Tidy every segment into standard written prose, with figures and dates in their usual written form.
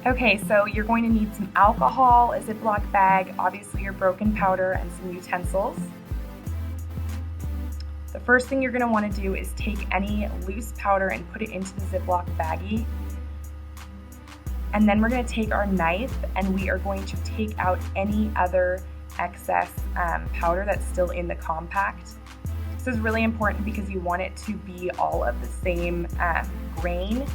Okay, so you're going to need some alcohol, a Ziploc bag, obviously your broken powder, and some utensils. The first thing you're going to want to do is take any loose powder and put it into the Ziploc baggie. And then we're going to take our knife and we are going to take out any other excess powder that's still in the compact. This is really important because you want it to be all of the same grain.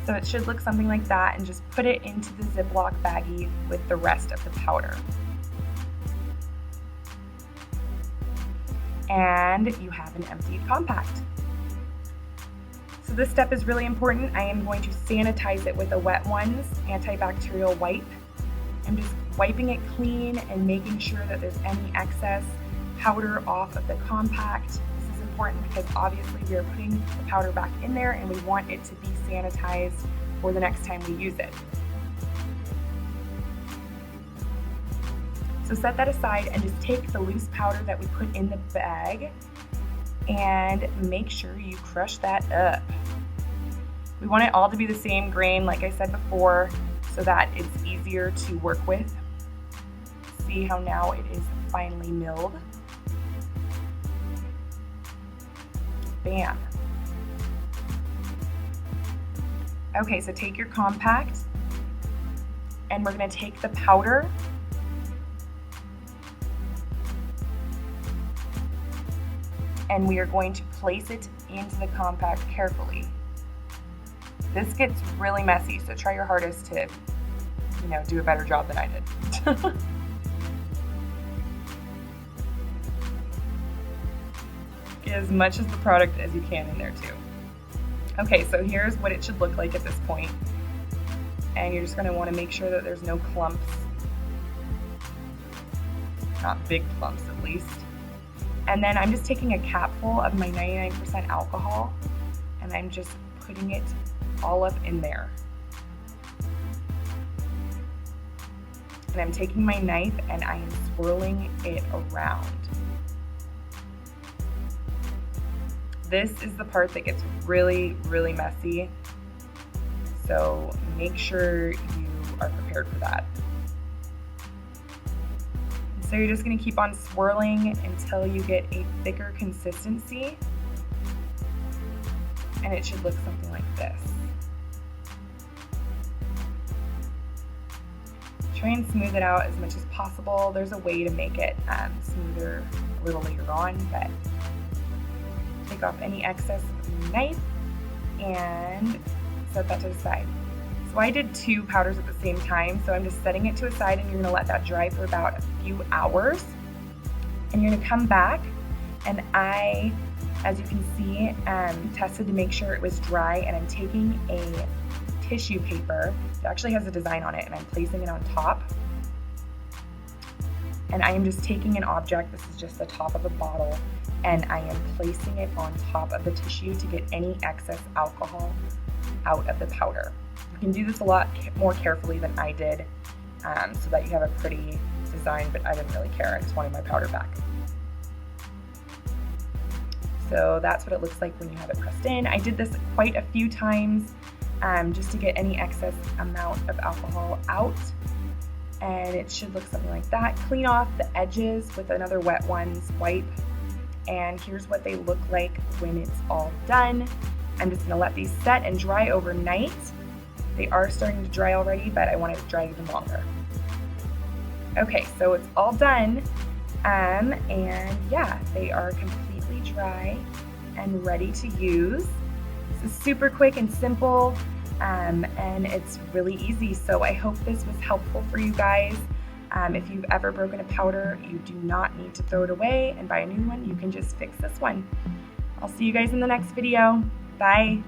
So it should look something like that, and just put it into the Ziploc baggie with the rest of the powder. And you have an emptied compact. So this step is really important. I am going to sanitize it with a Wet Ones antibacterial wipe. I'm just wiping it clean and making sure that there's any excess powder off of the compact. This is important because obviously we are putting the powder back in there and we want it to be sanitized for the next time we use it. So set that aside and just take the loose powder that we put in the bag and make sure you crush that up. We want it all to be the same grain, like I said before, so that it's easier to work with. See how now it is finely milled. Bam. Okay, so take your compact and we're going to take the powder and we are going to place it into the compact carefully. This gets really messy, so try your hardest to, do a better job than I did. Get as much of the product as you can in there too. Okay, so here's what it should look like at this point. And you're just gonna wanna make sure that there's no clumps. Not big clumps at least. And then I'm just taking a capful of my 99% alcohol and I'm just putting it all up in there. And I'm taking my knife and I am swirling it around. This is the part that gets really, really messy. So make sure you are prepared for that. So you're just gonna keep on swirling until you get a thicker consistency. And it should look something like this. Try and smooth it out as much as possible. There's a way to make it smoother a little later on, but take off any excess with your knife and set that to the side. So I did 2 powders at the same time, so I'm just setting it to a side and you're gonna let that dry for about a few hours. And you're gonna come back and I, as you can see, tested to make sure it was dry, and I'm taking a tissue paper that actually has a design on it and I'm placing it on top. And I am just taking an object, this is just the top of a bottle, and I am placing it on top of the tissue to get any excess alcohol out of the powder. You can do this a lot more carefully than I did, so that you have a pretty design, but I didn't really care, I just wanted my powder back. So that's what it looks like when you have it pressed in. I did this quite a few times just to get any excess amount of alcohol out. And it should look something like that. Clean off the edges with another Wet Ones wipe. And here's what they look like when it's all done. I'm just gonna let these set and dry overnight. They are starting to dry already, but I want it to dry even longer. Okay, so it's all done. And yeah, they are completely dry and ready to use. This is super quick and simple. And it's really easy, so I hope this was helpful for you guys. If you've ever broken a powder, you do not need to throw it away and buy a new one. You can just fix this one. I'll see you guys in the next video. Bye.